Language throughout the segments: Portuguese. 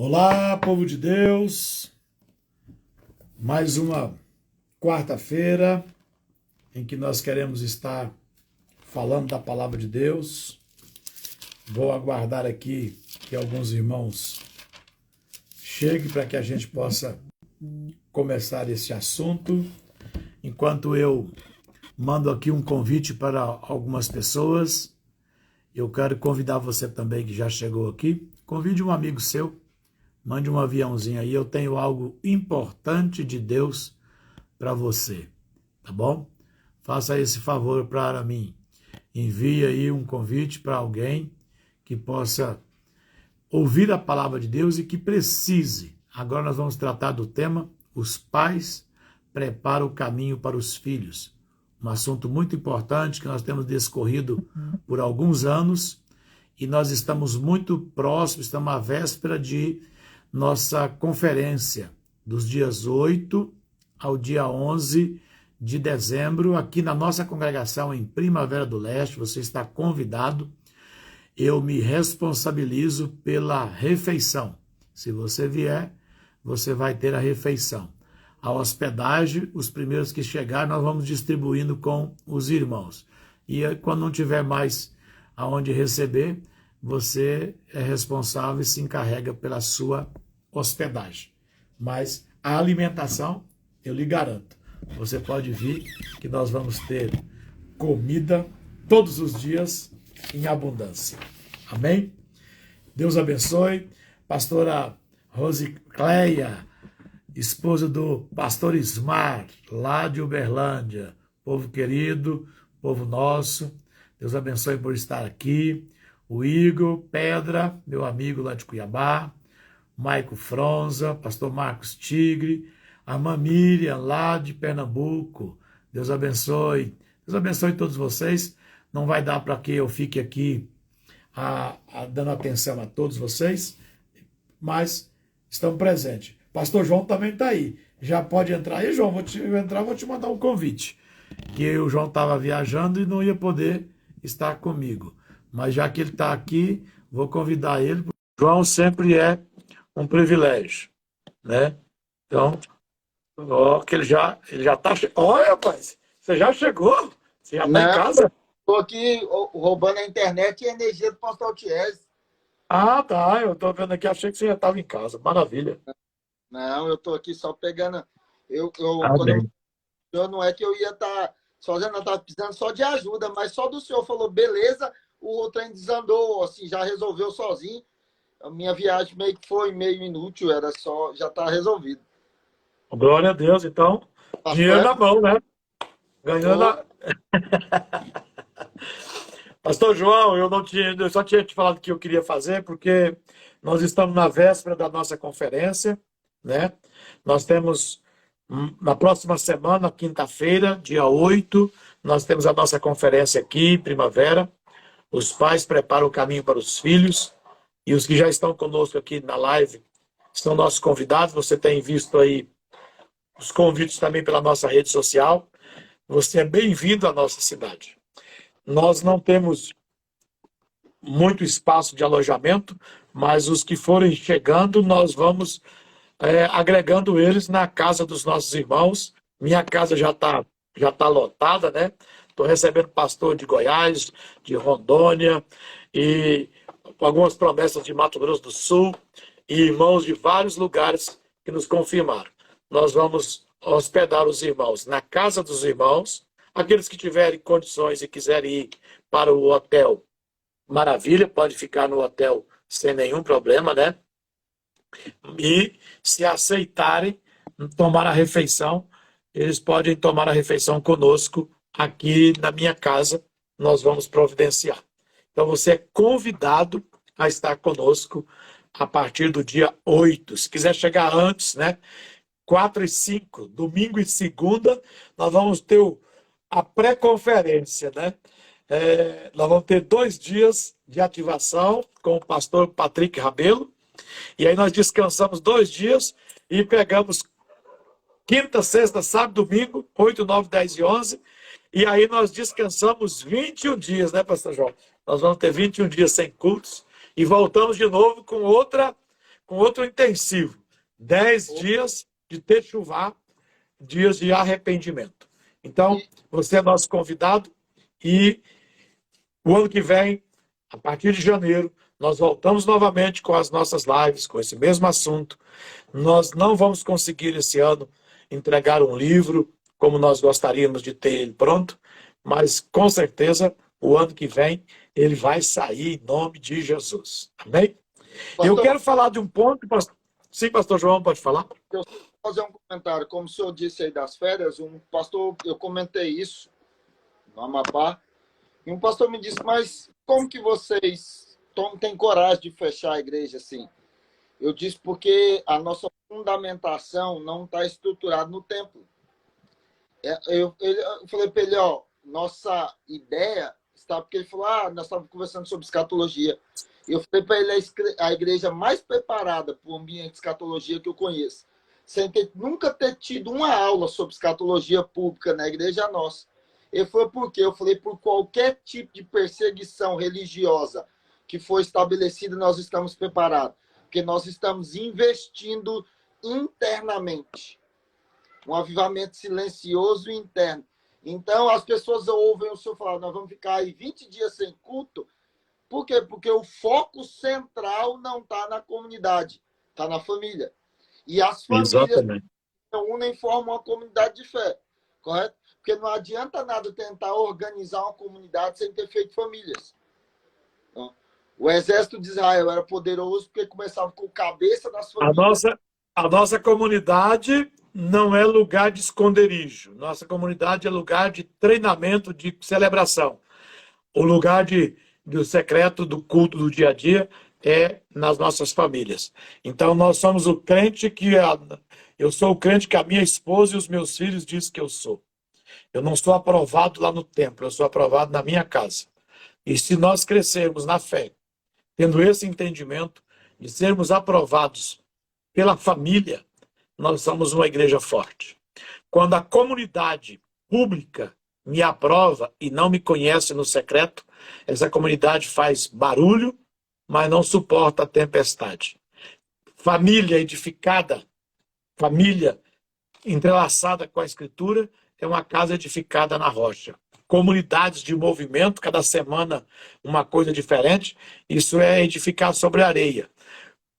Olá, povo de Deus. Mais uma quarta-feira em que nós queremos estar falando da palavra de Deus. Vou aguardar aqui que alguns irmãos cheguem para que a gente possa começar esse assunto. Enquanto eu mando aqui um convite para algumas pessoas, eu quero convidar você também que já chegou aqui. Convide um amigo seu. Mande um aviãozinho aí, eu tenho algo importante de Deus para você, tá bom? Faça esse favor para mim. Envie aí um convite para alguém que possa ouvir a palavra de Deus e que precise. Agora nós vamos tratar do tema: os pais preparam o caminho para os filhos. Um assunto muito importante que nós temos discorrido por alguns anos e nós estamos muito próximos, estamos à véspera de nossa conferência dos dias 8 ao dia 11 de dezembro, aqui na nossa congregação em Primavera do Leste. Você está convidado. Eu me responsabilizo pela refeição. Se você vier, você vai ter a refeição. A hospedagem, os primeiros que chegar, nós vamos distribuindo com os irmãos. E quando não tiver mais aonde receber, você é responsável e se encarrega pela sua hospedagem. Mas a alimentação, eu lhe garanto, você pode vir que nós vamos ter comida todos os dias em abundância. Amém? Deus abençoe. Pastora Rosicléia, esposa do pastor Ismar, lá de Uberlândia. Povo querido, povo nosso, Deus abençoe por estar aqui. O Igor Pedra, meu amigo lá de Cuiabá, Maico Fronza, pastor Marcos Tigre, a irmã Miriam lá de Pernambuco. Deus abençoe. Deus abençoe todos vocês. Não vai dar para que eu fique aqui dando atenção a todos vocês, mas estão presentes. Pastor João também está aí. Já pode entrar aí, João. Vou te mandar um convite. Que o João estava viajando e não ia poder estar comigo. Mas já que ele está aqui, vou convidar ele. O João sempre é um privilégio, né? Então, ó, que ele já está... Olha, rapaz, você já chegou? Você já está em casa? Estou aqui roubando a internet e a energia do pastor Thies. Ah, tá. Eu estou vendo aqui, achei que você já estava em casa. Maravilha. Não, eu estou aqui só pegando... Amém. Não é que eu ia estar fazendo, eu estava precisando só de ajuda, mas só do senhor falou, beleza, o trem desandou, assim, já resolveu sozinho. A minha viagem meio que foi meio inútil, era só, já está resolvido. Glória a Deus, então. Tá Dinheiro na certo? mão, né? Ganhando a... Pastor João, eu só tinha te falado que eu queria fazer, porque nós estamos na véspera da nossa conferência, né? Nós temos, na próxima semana, quinta-feira, dia 8, nós temos a nossa conferência aqui, Primavera. Os pais preparam o caminho para os filhos, e os que já estão conosco aqui na live são nossos convidados. Você tem visto aí os convites também pela nossa rede social. Você é bem-vindo à nossa cidade. Nós não temos muito espaço de alojamento, mas os que forem chegando, nós vamos agregando eles na casa dos nossos irmãos. Minha casa já tá lotada, né? Estou recebendo pastor de Goiás, de Rondônia, e algumas promessas de Mato Grosso do Sul, e irmãos de vários lugares que nos confirmaram. Nós vamos hospedar os irmãos na casa dos irmãos. Aqueles que tiverem condições e quiserem ir para o hotel, maravilha, pode ficar no hotel sem nenhum problema, né? E se aceitarem tomar a refeição, eles podem tomar a refeição conosco aqui na minha casa, nós vamos providenciar. Então você é convidado a estar conosco a partir do dia 8. Se quiser chegar antes, né? 4 e 5, domingo e segunda, nós vamos ter a pré-conferência, né? Nós vamos ter 2 dias de ativação com o pastor Patrick Rabelo, e aí nós descansamos 2 dias e pegamos quinta, sexta, sábado, domingo, 8, 9, 10 e 11, e aí nós descansamos 21 dias, né, pastor João? Nós vamos ter 21 dias sem cultos, e voltamos de novo com com outro intensivo. 10 dias de techuvá, dias de arrependimento. Então, você é nosso convidado e o ano que vem, a partir de janeiro, nós voltamos novamente com as nossas lives, com esse mesmo assunto. Nós não vamos conseguir esse ano entregar um livro como nós gostaríamos de ter ele pronto, mas com certeza o ano que vem ele vai sair em nome de Jesus. Amém? Pastor, eu quero falar de um ponto. Sim, pastor João, pode falar? Eu vou fazer um comentário. Como o senhor disse aí das férias, um pastor, eu comentei isso no Amapá, e um pastor me disse, mas como que vocês têm coragem de fechar a igreja assim? Eu disse, porque a nossa fundamentação não está estruturada no templo. Eu falei para ele, ó, nossa ideia está, porque ele falou, nós estávamos conversando sobre escatologia. Eu falei para ele, a igreja mais preparada para o ambiente de escatologia que eu conheço, sem nunca ter tido uma aula sobre escatologia pública na igreja nossa. Ele falou, por quê? Eu falei, por qualquer tipo de perseguição religiosa que for estabelecida, nós estamos preparados. Porque nós estamos investindo internamente. Um avivamento silencioso e interno. Então, as pessoas ouvem o senhor falar, nós vamos ficar aí 20 dias sem culto. Por quê? Porque o foco central não está na comunidade, está na família. E as famílias se unem e formam uma comunidade de fé, correto? Porque não adianta nada tentar organizar uma comunidade sem ter feito famílias. Então, o exército de Israel era poderoso porque começava com a cabeça das famílias. A nossa comunidade não é lugar de esconderijo. Nossa comunidade é lugar de treinamento, de celebração. O lugar do secreto, do culto do dia a dia é nas nossas famílias. Então, nós somos o crente eu sou o crente que a minha esposa e os meus filhos dizem que eu sou. Eu não sou aprovado lá no templo, eu sou aprovado na minha casa. E se nós crescermos na fé, tendo esse entendimento de sermos aprovados pela família, nós somos uma igreja forte. Quando a comunidade pública me aprova e não me conhece no secreto, essa comunidade faz barulho, mas não suporta a tempestade. Família edificada, família entrelaçada com a Escritura, é uma casa edificada na rocha. Comunidades de movimento, cada semana uma coisa diferente, isso é edificar sobre areia.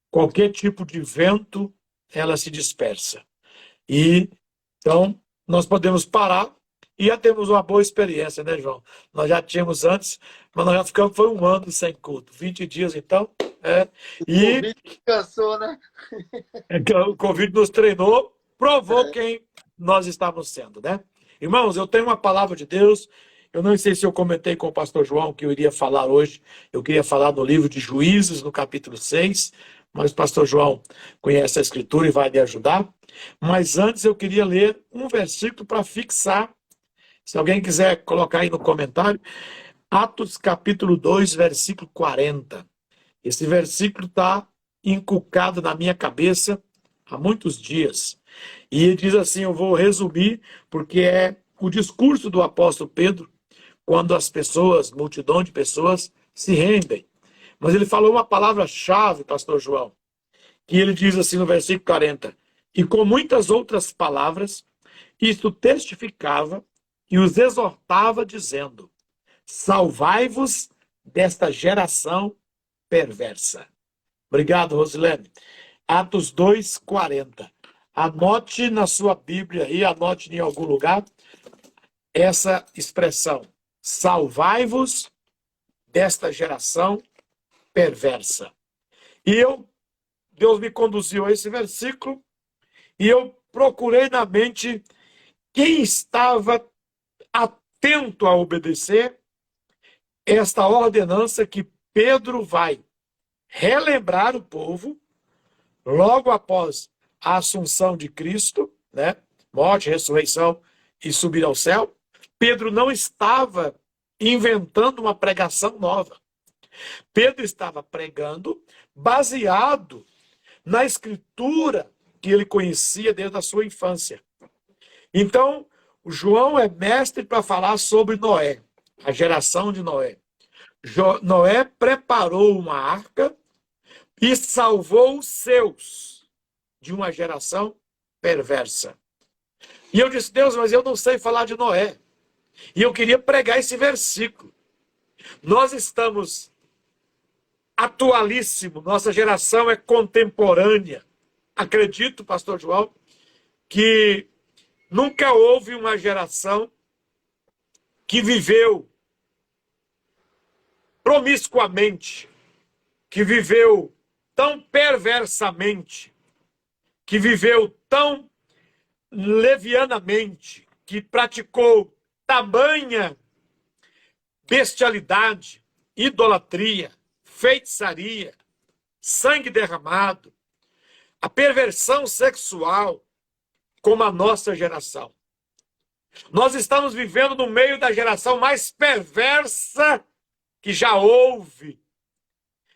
Qualquer tipo de vento, ela se dispersa. E, então, nós podemos parar e já temos uma boa experiência, né, João? Nós já tínhamos antes, mas nós já ficamos, foi um ano sem culto. 20 dias, então. O Covid cansou, né? O Covid nos treinou, provou quem nós estávamos sendo, né? Irmãos, eu tenho uma palavra de Deus. Eu não sei se eu comentei com o pastor João que eu iria falar hoje. Eu queria falar no livro de Juízes, no capítulo 6. Mas o pastor João conhece a Escritura e vai me ajudar. Mas antes eu queria ler um versículo para fixar. Se alguém quiser colocar aí no comentário. Atos capítulo 2, versículo 40. Esse versículo está inculcado na minha cabeça há muitos dias. E ele diz assim, eu vou resumir, porque é o discurso do apóstolo Pedro, quando as pessoas, multidão de pessoas, se rendem. Mas ele falou uma palavra-chave, pastor João, que ele diz assim no versículo 40, e com muitas outras palavras, isto testificava e os exortava, dizendo, salvai-vos desta geração perversa. Obrigado, Rosilene. Atos 2, 40. Anote na sua Bíblia e anote em algum lugar essa expressão. Salvai-vos desta geração perversa. E Deus me conduziu a esse versículo e eu procurei na mente quem estava atento a obedecer esta ordenança que Pedro vai relembrar o povo logo após a assunção de Cristo, né? Morte, ressurreição e subir ao céu. Pedro não estava inventando uma pregação nova. Pedro estava pregando baseado na Escritura que ele conhecia desde a sua infância. Então, o João é mestre para falar sobre Noé, a geração de Noé. Noé preparou uma arca e salvou os seus de uma geração perversa. E eu disse, Deus, mas eu não sei falar de Noé. E eu queria pregar esse versículo. Nós estamos atualíssimo, nossa geração é contemporânea. Acredito, pastor João, que nunca houve uma geração que viveu promiscuamente, que viveu tão perversamente, que viveu tão levianamente, que praticou tamanha bestialidade, idolatria, feitiçaria, sangue derramado, a perversão sexual, como a nossa geração. Nós estamos vivendo no meio da geração mais perversa que já houve.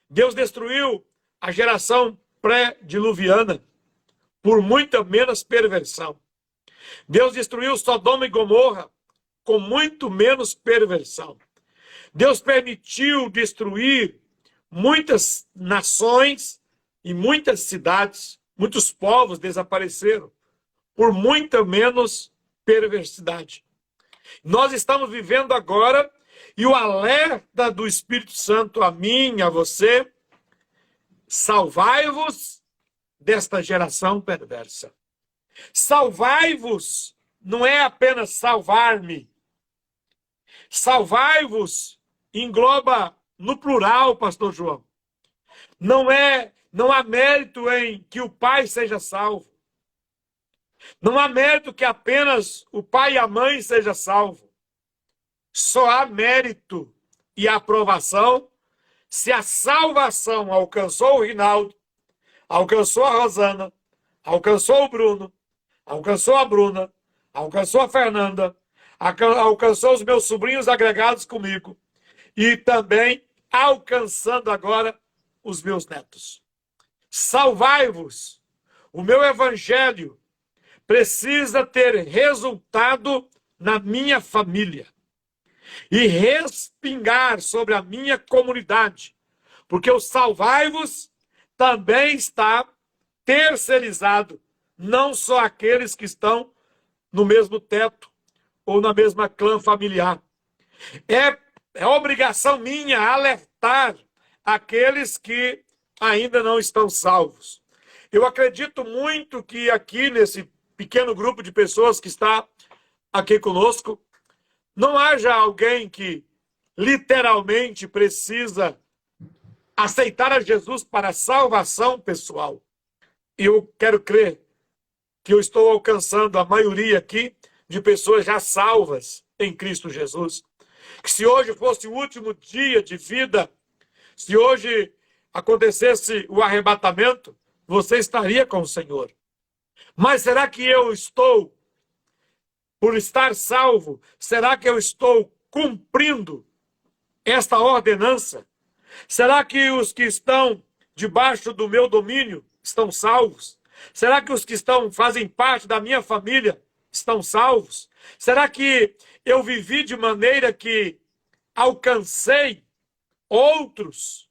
Deus destruiu a geração pré-diluviana por muita menos perversão. Deus destruiu Sodoma e Gomorra com muito menos perversão. Deus permitiu destruir muitas nações e muitas cidades, muitos povos desapareceram por muita menos perversidade. Nós estamos vivendo agora, e o alerta do Espírito Santo a mim, a você, salvai-vos desta geração perversa. Salvai-vos não é apenas salvar-me. Salvai-vos engloba no plural, pastor João. Não há mérito em que o pai seja salvo. Não há mérito que apenas o pai e a mãe sejam salvos. Só há mérito e aprovação se a salvação alcançou o Rinaldo, alcançou a Rosana, alcançou o Bruno, alcançou a Bruna, alcançou a Fernanda, alcançou os meus sobrinhos agregados comigo e também alcançando agora os meus netos. Salvai-vos. O meu evangelho precisa ter resultado na minha família e respingar sobre a minha comunidade, porque o salvai-vos também está terceirizado, não só aqueles que estão no mesmo teto ou na mesma clã familiar. É obrigação minha alertar aqueles que ainda não estão salvos. Eu acredito muito que aqui nesse pequeno grupo de pessoas que está aqui conosco, não haja alguém que literalmente precisa aceitar a Jesus para a salvação pessoal. E eu quero crer que eu estou alcançando a maioria aqui de pessoas já salvas em Cristo Jesus. Que se hoje fosse o último dia de vida, se hoje acontecesse o arrebatamento, você estaria com o Senhor. Mas será que eu estou, por estar salvo, será que eu estou cumprindo esta ordenança? Será que os que estão debaixo do meu domínio estão salvos? Será que os que fazem parte da minha família estão salvos? Será que eu vivi de maneira que alcancei outros?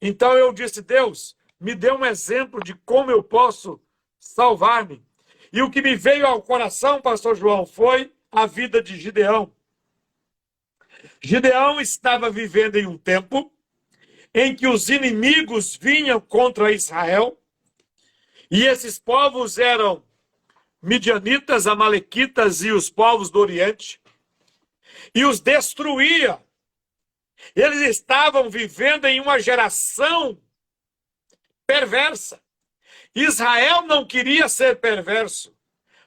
Então eu disse, Deus, me dê um exemplo de como eu posso salvar-me. E o que me veio ao coração, pastor João, foi a vida de Gideão. Gideão estava vivendo em um tempo em que os inimigos vinham contra Israel, e esses povos eram midianitas, amalequitas e os povos do Oriente, e os destruía. Eles estavam vivendo em uma geração perversa. Israel não queria ser perverso,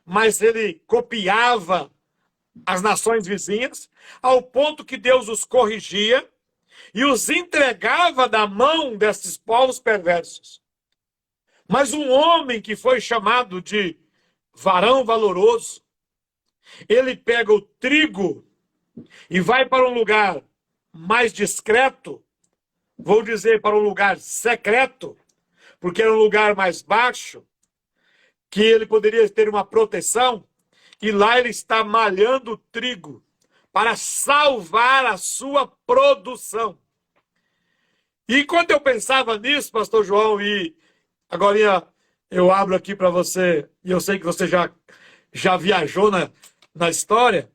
mas ele copiava as nações vizinhas, ao ponto que Deus os corrigia e os entregava na mão desses povos perversos. Mas um homem que foi chamado de varão valoroso, ele pega o trigo e vai para um lugar mais discreto, vou dizer para um lugar secreto, porque era um lugar mais baixo, que ele poderia ter uma proteção, e lá ele está malhando o trigo para salvar a sua produção. E enquanto eu pensava nisso, pastor João, e agora eu abro aqui para você, e eu sei que você já viajou na história,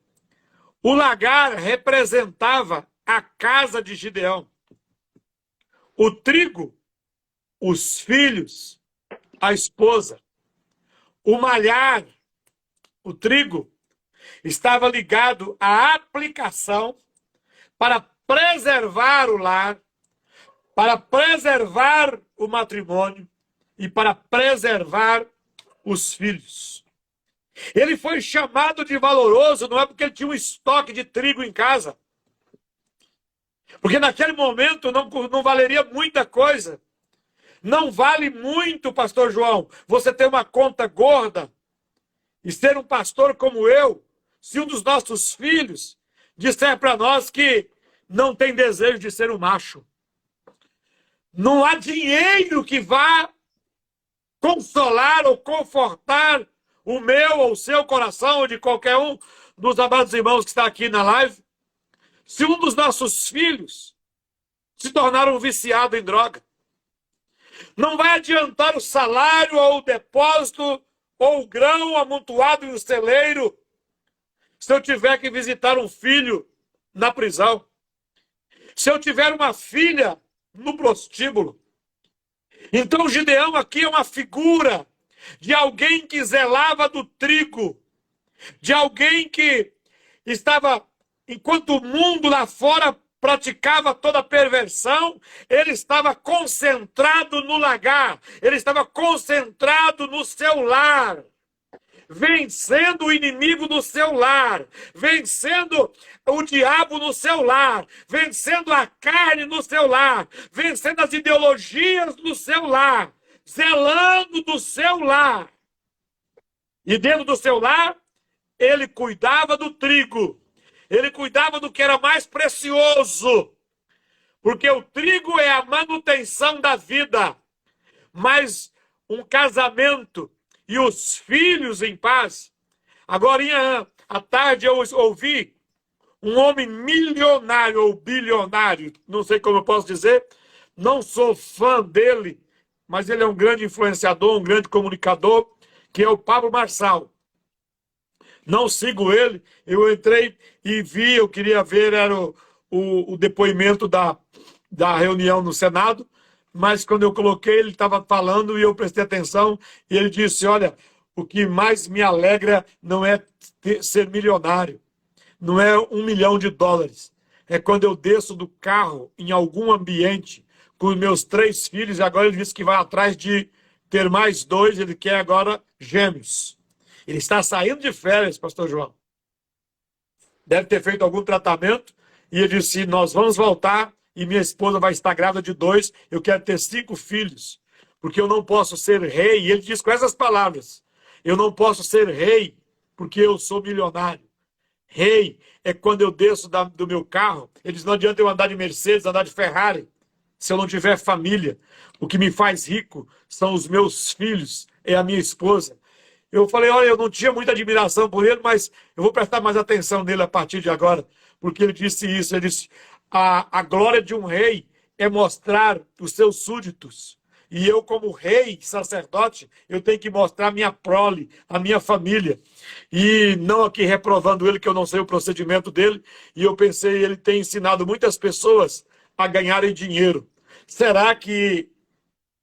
o lagar representava a casa de Gideão. O trigo, os filhos, a esposa. O malhar, o trigo, estava ligado à aplicação para preservar o lar, para preservar o matrimônio e para preservar os filhos. Ele foi chamado de valoroso, não é porque ele tinha um estoque de trigo em casa. Porque naquele momento não valeria muita coisa. Não vale muito, pastor João, você ter uma conta gorda e ser um pastor como eu, se um dos nossos filhos disser para nós que não tem desejo de ser um macho. Não há dinheiro que vá consolar ou confortar o meu ou o seu coração, ou de qualquer um dos amados irmãos que está aqui na live, se um dos nossos filhos se tornar um viciado em droga. Não vai adiantar o salário ou o depósito ou o grão amontoado em um celeiro se eu tiver que visitar um filho na prisão. Se eu tiver uma filha no prostíbulo. Então Gideão aqui é uma figura de alguém que zelava do trigo, de alguém que estava, enquanto o mundo lá fora praticava toda a perversão, ele estava concentrado no lagar, ele estava concentrado no seu lar, vencendo o inimigo do seu lar, vencendo o diabo no seu lar, vencendo a carne no seu lar, vencendo as ideologias do seu lar, zelando do seu lar. E dentro do seu lar, ele cuidava do trigo, ele cuidava do que era mais precioso, porque o trigo é a manutenção da vida, mas um casamento e os filhos em paz. Agora, à tarde, eu ouvi um homem milionário ou bilionário, não sei como eu posso dizer, não sou fã dele, mas ele é um grande influenciador, um grande comunicador, que é o Pablo Marçal. Não sigo ele, eu entrei e vi, eu queria ver, era o depoimento da reunião no Senado, mas quando eu coloquei, ele estava falando e eu prestei atenção, e ele disse, olha, o que mais me alegra não é ser milionário, não é $1 milhão, é quando eu desço do carro em algum ambiente com os meus 3 filhos, e agora ele disse que vai atrás de ter mais 2, ele quer agora gêmeos. Ele está saindo de férias, pastor João. Deve ter feito algum tratamento, e ele disse, nós vamos voltar, e minha esposa vai estar grávida de 2, eu quero ter 5 filhos, porque eu não posso ser rei. E ele diz com essas palavras, eu não posso ser rei, porque eu sou milionário. Rei é quando eu desço do meu carro, ele diz, não adianta eu andar de Mercedes, andar de Ferrari, se eu não tiver família. O que me faz rico são os meus filhos, é a minha esposa. Eu falei, olha, eu não tinha muita admiração por ele, mas eu vou prestar mais atenção nele a partir de agora, porque ele disse isso, ele disse, a glória de um rei é mostrar os seus súditos. E eu, como rei, sacerdote, eu tenho que mostrar a minha prole, a minha família. E não aqui reprovando ele, que eu não sei o procedimento dele. E eu pensei, ele tem ensinado muitas pessoas a ganharem dinheiro. Será que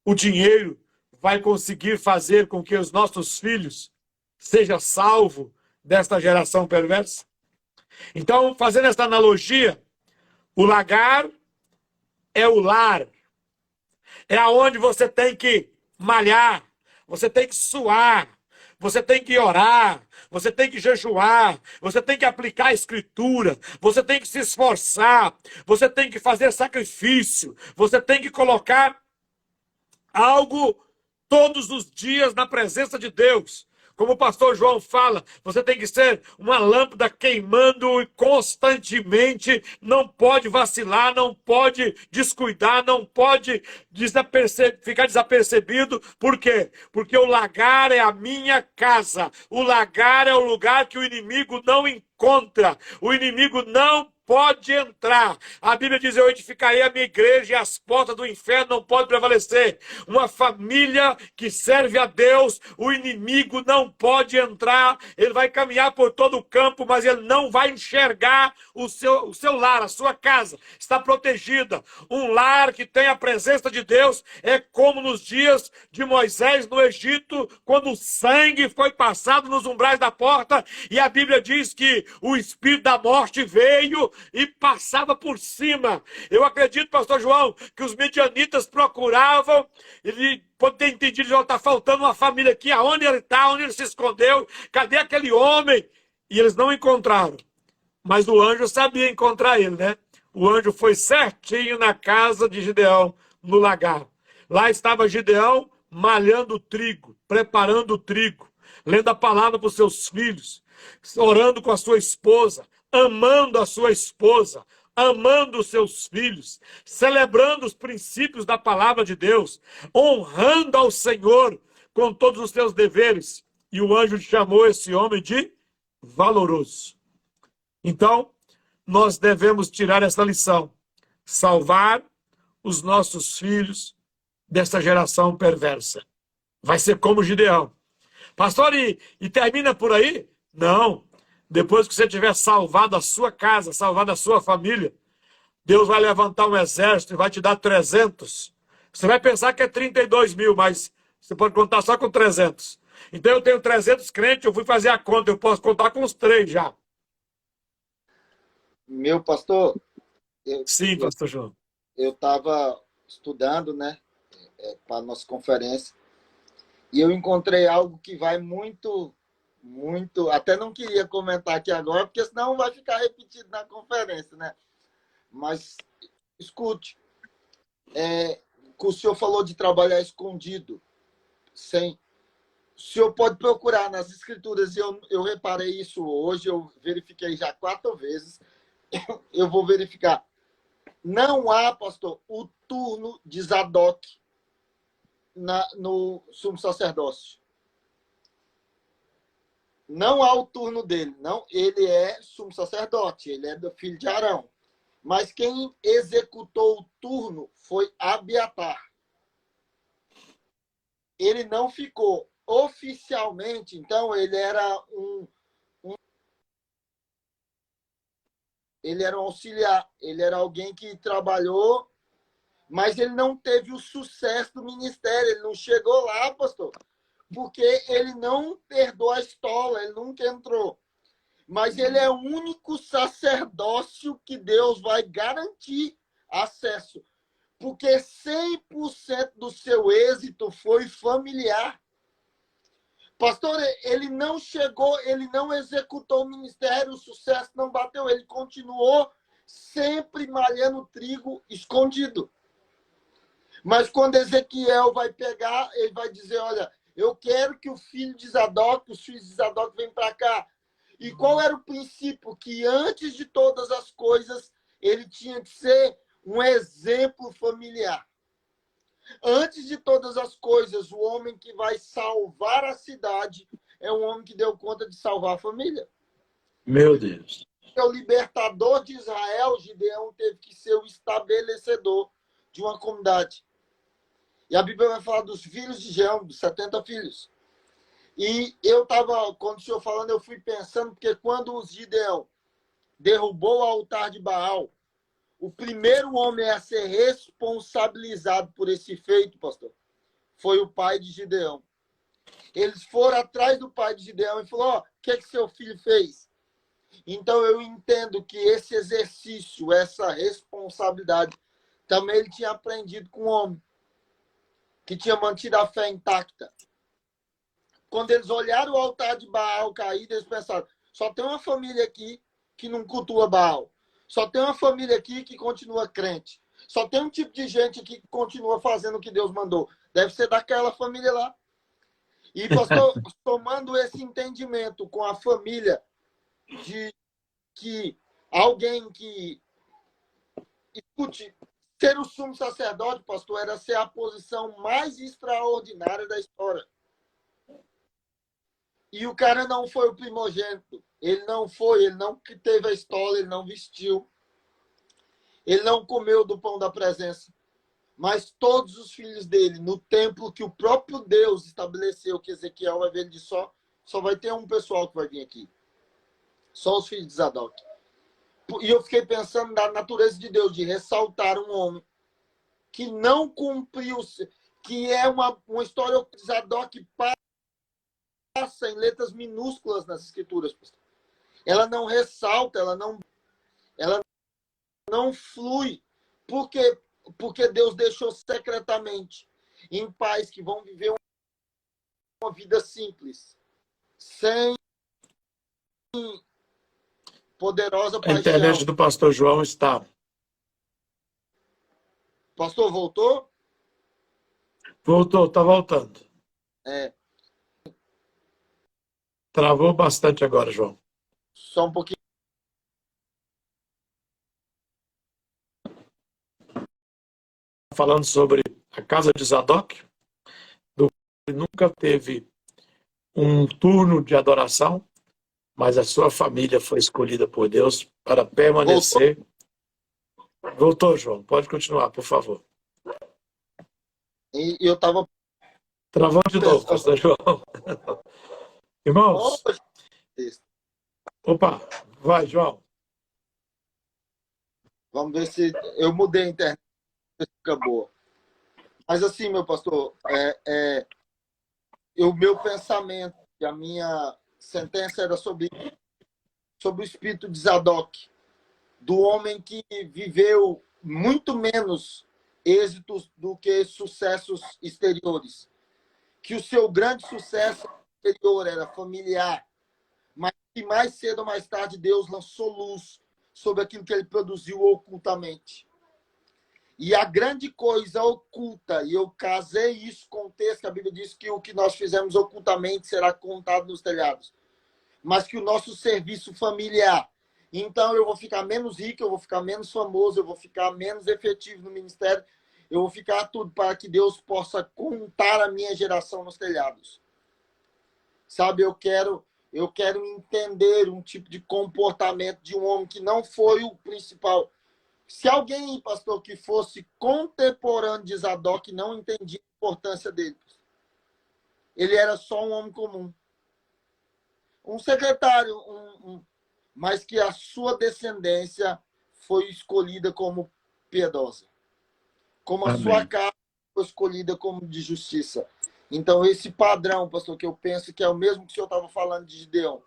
o dinheiro vai conseguir fazer com que os nossos filhos sejam salvos desta geração perversa? Então, fazendo esta analogia, o lagar é o lar. É aonde você tem que malhar, você tem que suar, você tem que orar, você tem que jejuar, você tem que aplicar a escritura, você tem que se esforçar, você tem que fazer sacrifício, você tem que colocar algo todos os dias na presença de Deus. Como o pastor João fala, você tem que ser uma lâmpada queimando constantemente, não pode vacilar, não pode descuidar, não pode ficar desapercebido. Por quê? Porque o lagar é a minha casa, o lagar é o lugar que o inimigo não encontra, o inimigo não pode entrar. A Bíblia diz, eu edificarei a minha igreja e as portas do inferno não podem prevalecer. Uma família que serve a Deus, o inimigo não pode entrar. Ele vai caminhar por todo o campo, mas ele não vai enxergar o seu lar, a sua casa. Está protegida. Um lar que tem a presença de Deus é como nos dias de Moisés no Egito, quando o sangue foi passado nos umbrais da porta, e a Bíblia diz que o espírito da morte veio e passava por cima. Eu acredito, pastor João, que os midianitas procuravam, ele pode ter entendido, já está faltando uma família aqui, aonde ele está, onde ele se escondeu, cadê aquele homem? E eles não encontraram. Mas o anjo sabia encontrar ele, né? O anjo foi certinho na casa de Gideão, no lagar. Lá estava Gideão malhando o trigo, preparando o trigo, lendo a palavra para os seus filhos, orando com a sua esposa, amando a sua esposa, amando os seus filhos, celebrando os princípios da palavra de Deus, honrando ao Senhor com todos os seus deveres. E o anjo chamou esse homem de valoroso. Então, nós devemos tirar essa lição, salvar os nossos filhos dessa geração perversa. Vai ser como Gideão. Pastor, e termina por aí? Não. Depois que você tiver salvado a sua casa, salvado a sua família, Deus vai levantar um exército e vai te dar 300. Você vai pensar que é 32 mil, mas você pode contar só com 300. Então eu tenho 300 crentes, eu fui fazer a conta, eu posso contar com os 3 já. Meu pastor, Sim, pastor João. eu estava estudando, né, para a nossa conferência, e eu encontrei algo que vai muito, até não queria comentar aqui agora, porque senão vai ficar repetido na conferência, né? Mas escute, o senhor falou de trabalhar escondido, sem... O senhor pode procurar nas escrituras, eu reparei isso hoje, eu verifiquei já 4 vezes, eu vou verificar. Não há, pastor, o turno de Zadok no sumo sacerdócio. Não há o turno dele. Não, ele é sumo sacerdote, ele é do filho de Arão. Mas quem executou o turno foi Abiatar. Ele não ficou oficialmente, então ele era ele era um auxiliar, ele era alguém que trabalhou, mas ele não teve o sucesso do ministério, ele não chegou lá, pastor, porque ele não herdou a estola, ele nunca entrou. Mas ele é o único sacerdócio que Deus vai garantir acesso, porque 100% do seu êxito foi familiar. Pastor, ele não chegou, ele não executou o ministério, o sucesso não bateu, ele continuou sempre malhando trigo escondido. Mas quando Ezequiel vai pegar, ele vai dizer, olha, eu quero que o filho de Zadok, os filhos de Zadok venham para cá. E qual era o princípio? Que antes de todas as coisas, ele tinha que ser um exemplo familiar. Antes de todas as coisas, o homem que vai salvar a cidade é um homem que deu conta de salvar a família. Meu Deus. O libertador de Israel, Gideão, teve que ser o estabelecedor de uma comunidade. E a Bíblia vai falar dos filhos de Gideão, dos 70 filhos. E eu estava, quando o senhor falando, eu fui pensando, porque quando o Gideão derrubou o altar de Baal, o primeiro homem a ser responsabilizado por esse feito, pastor, foi o pai de Gideão. Eles foram atrás do pai de Gideão e falaram, o que seu filho fez? Então eu entendo que esse exercício, essa responsabilidade, também ele tinha aprendido com o homem, que tinha mantido a fé intacta. Quando eles olharam o altar de Baal caído, eles pensaram, só tem uma família aqui que não cultua Baal. Só tem uma família aqui que continua crente. Só tem um tipo de gente aqui que continua fazendo o que Deus mandou. Deve ser daquela família lá. E, pastor, tomando esse entendimento com a família de que alguém que... Escute, ser o sumo sacerdote, pastor, era ser a posição mais extraordinária da história. E o cara não foi o primogênito. Ele não teve a estola, ele não vestiu. Ele não comeu do pão da presença. Mas todos os filhos dele, no templo que o próprio Deus estabeleceu, que Ezequiel vai ver, ele disse, só vai ter um pessoal que vai vir aqui. Só os filhos de Zadok. E eu fiquei pensando na natureza de Deus, de ressaltar um homem que não cumpriu, que é uma história que Zadok passa em letras minúsculas nas escrituras. Ela não ressalta, ela não flui. Por quê? Porque Deus deixou secretamente em paz, que vão viver uma vida simples, sem poderosa A paixão. internet do pastor João está. Pastor, voltou? Voltou, está voltando. É, Travou bastante agora, João. só um pouquinho. Falando sobre a casa de Zadok, do qual ele nunca teve um turno de adoração, mas a sua família foi escolhida por Deus para permanecer. Voltou, João. Pode continuar, por favor. E eu estava... Travou de novo, pastor João. Irmãos, opa, vai, João. Vamos ver se eu mudei a internet, se fica boa. Mas assim, meu pastor, o meu pensamento e a minha sentença era sobre o espírito de Zadok, do homem que viveu muito menos êxitos do que sucessos exteriores. Que o seu grande sucesso exterior era familiar, mas que mais cedo ou mais tarde Deus lançou luz sobre aquilo que ele produziu ocultamente. E a grande coisa oculta, e eu casei isso com o texto, que a Bíblia diz que o que nós fizemos ocultamente será contado nos telhados. Mas que o nosso serviço familiar, então eu vou ficar menos rico, eu vou ficar menos famoso, eu vou ficar menos efetivo no ministério, eu vou ficar tudo para que Deus possa contar a minha geração nos telhados. Sabe, eu quero entender um tipo de comportamento de um homem que não foi o principal. Se alguém, pastor, que fosse contemporâneo de Zadok não entendia a importância dele, ele era só um homem comum. Um secretário, mas que a sua descendência foi escolhida como piedosa. Como a sua casa foi escolhida como de justiça. Então, esse padrão, pastor, que eu penso que é o mesmo que o senhor estava falando de Gideão.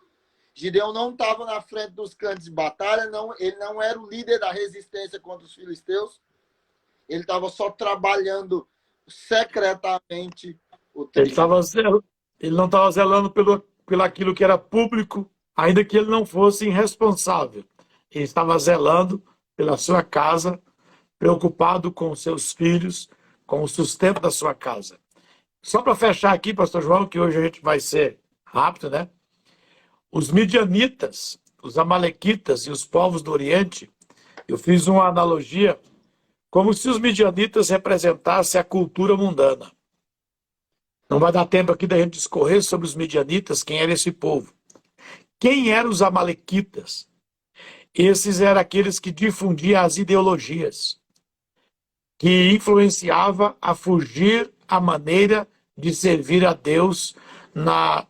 Gideão não estava na frente dos cantos de batalha, ele não era o líder da resistência contra os filisteus. Ele estava só trabalhando secretamente o trigo. Ele não estava zelando pelo aquilo que era público, ainda que ele não fosse irresponsável. Ele estava zelando pela sua casa, preocupado com os seus filhos, com o sustento da sua casa. Só para fechar aqui, pastor João, que hoje a gente vai ser rápido, né? Os midianitas, os amalequitas e os povos do Oriente, eu fiz uma analogia como se os midianitas representassem a cultura mundana. Não vai dar tempo aqui da gente discorrer sobre os midianitas, quem era esse povo. Quem eram os amalequitas? Esses eram aqueles que difundiam as ideologias, que influenciava a fugir a maneira de servir a Deus na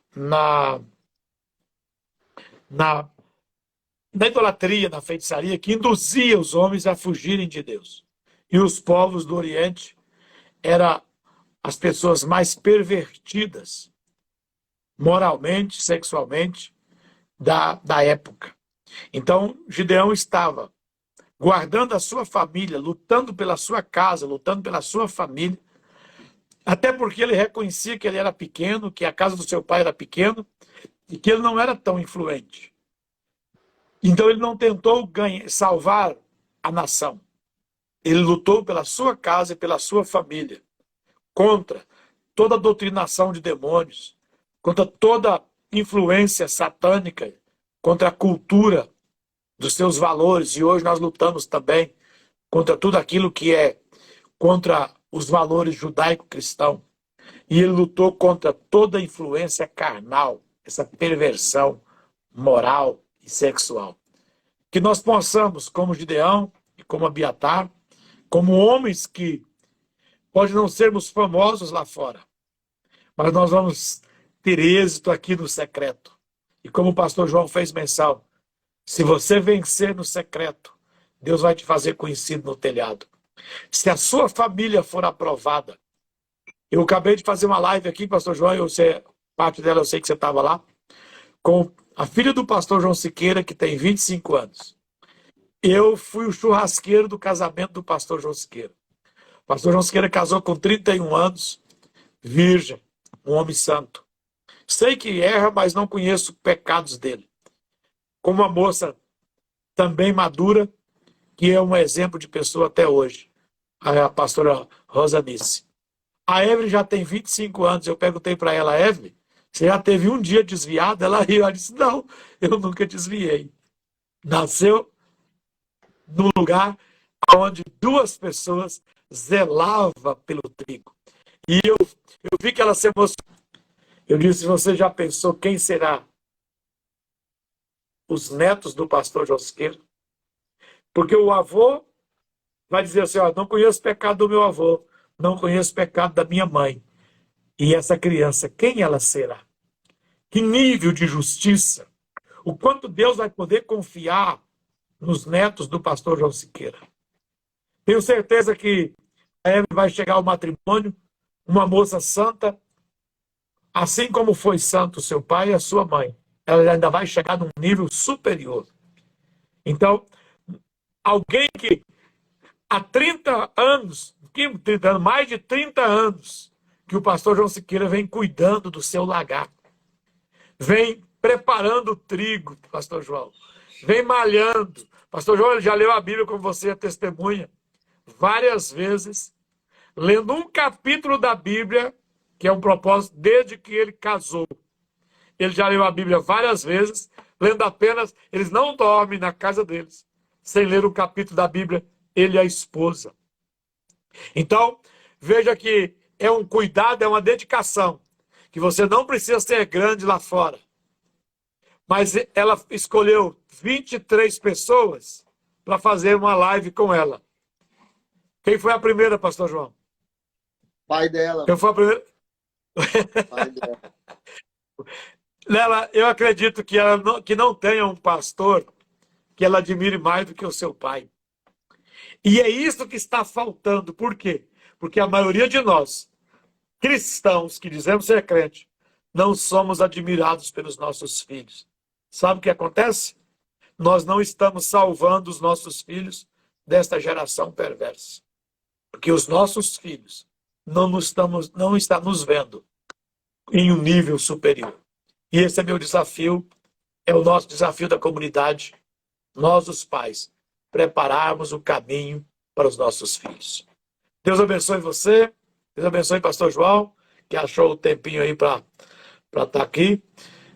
idolatria, na feitiçaria, que induzia os homens a fugirem de Deus. E os povos do Oriente eram as pessoas mais pervertidas, moralmente, sexualmente, da época. Então, Gideão estava guardando a sua família, lutando pela sua casa, lutando pela sua família, até porque ele reconhecia que ele era pequeno, que a casa do seu pai era pequena, e que ele não era tão influente. Então ele não tentou salvar a nação. Ele lutou pela sua casa e pela sua família, contra toda a doutrinação de demônios, contra toda influência satânica, contra a cultura dos seus valores. E hoje nós lutamos também contra tudo aquilo que é contra os valores judaico-cristãos. E ele lutou contra toda a influência carnal, essa perversão moral e sexual. Que nós possamos, como Gideão, e como Abiatar, como homens que pode não sermos famosos lá fora, mas nós vamos ter êxito aqui no secreto. E como o pastor João fez menção, se você vencer no secreto, Deus vai te fazer conhecido no telhado. Se a sua família for aprovada, eu acabei de fazer uma live aqui, pastor João, parte dela eu sei que você estava lá, com a filha do pastor João Siqueira, que tem 25 anos. Eu fui o churrasqueiro do casamento do pastor João Siqueira. O pastor João Siqueira casou com 31 anos, virgem, um homem santo. Sei que erra, mas não conheço pecados dele. Como uma moça também madura, que é um exemplo de pessoa até hoje, a pastora Rosanice. A Evelyn já tem 25 anos, eu perguntei para ela, Evelyn, você já teve um dia desviado? Ela riu, ela disse, não, eu nunca desviei. Nasceu no lugar onde duas pessoas zelavam pelo trigo. E eu vi que ela se emocionou. Eu disse, você já pensou quem será os netos do pastor João Siqueira? Porque o avô vai dizer assim, ó, não conheço o pecado do meu avô, não conheço o pecado da minha mãe. E essa criança, quem ela será? Que nível de justiça? O quanto Deus vai poder confiar nos netos do pastor João Siqueira? Tenho certeza que a Eve vai chegar ao matrimônio, uma moça santa, assim como foi santo seu pai e a sua mãe. Ela ainda vai chegar num nível superior. Então, alguém que há 30 anos, mais de 30 anos, que o pastor João Siqueira vem cuidando do seu lagar. Vem preparando o trigo, pastor João. Vem malhando. Pastor João, ele já leu a Bíblia, como você é testemunha, várias vezes, lendo um capítulo da Bíblia, que é um propósito desde que ele casou. Ele já leu a Bíblia várias vezes, lendo apenas, eles não dormem na casa deles, sem ler um capítulo da Bíblia, ele e a esposa. Então, veja que é um cuidado, é uma dedicação, que você não precisa ser grande lá fora. Mas ela escolheu 23 pessoas para fazer uma live com ela. Quem foi a primeira, pastor João? Pai dela. Quem foi a primeira? Pai dela. Lela, eu acredito que ela que não tenha um pastor que ela admire mais do que o seu pai. E é isso que está faltando. Por quê? Porque a maioria de nós, cristãos que dizemos ser crente, não somos admirados pelos nossos filhos. Sabe o que acontece? Nós não estamos salvando os nossos filhos desta geração perversa. Porque os nossos filhos não estão nos vendo em um nível superior. E esse é meu desafio, é o nosso desafio da comunidade, nós os pais, prepararmos o caminho para os nossos filhos. Deus abençoe você, Deus abençoe pastor João, que achou o tempinho aí para estar aqui.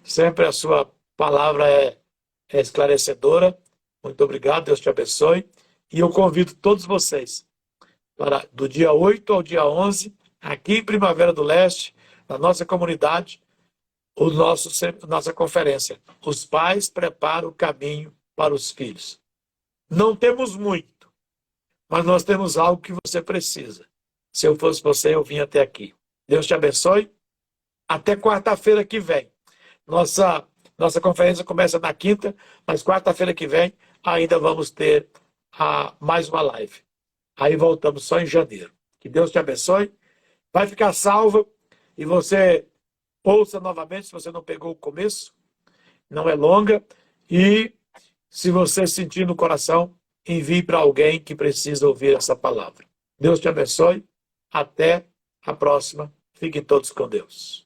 Sempre a sua palavra é esclarecedora. Muito obrigado, Deus te abençoe. E eu convido todos vocês para do dia 8 ao dia 11, aqui em Primavera do Leste, na nossa comunidade, nossa conferência. Os pais preparam o caminho para os filhos. Não temos muito, mas nós temos algo que você precisa. Se eu fosse você, eu vim até aqui. Deus te abençoe. Até quarta-feira que vem. Nossa conferência começa na quinta, mas quarta-feira que vem ainda vamos ter mais uma live. Aí voltamos só em janeiro. Que Deus te abençoe. Vai ficar salvo e você ouça novamente se você não pegou o começo. Não é longa. E se você sentir no coração, envie para alguém que precisa ouvir essa palavra. Deus te abençoe. Até a próxima. Fiquem todos com Deus.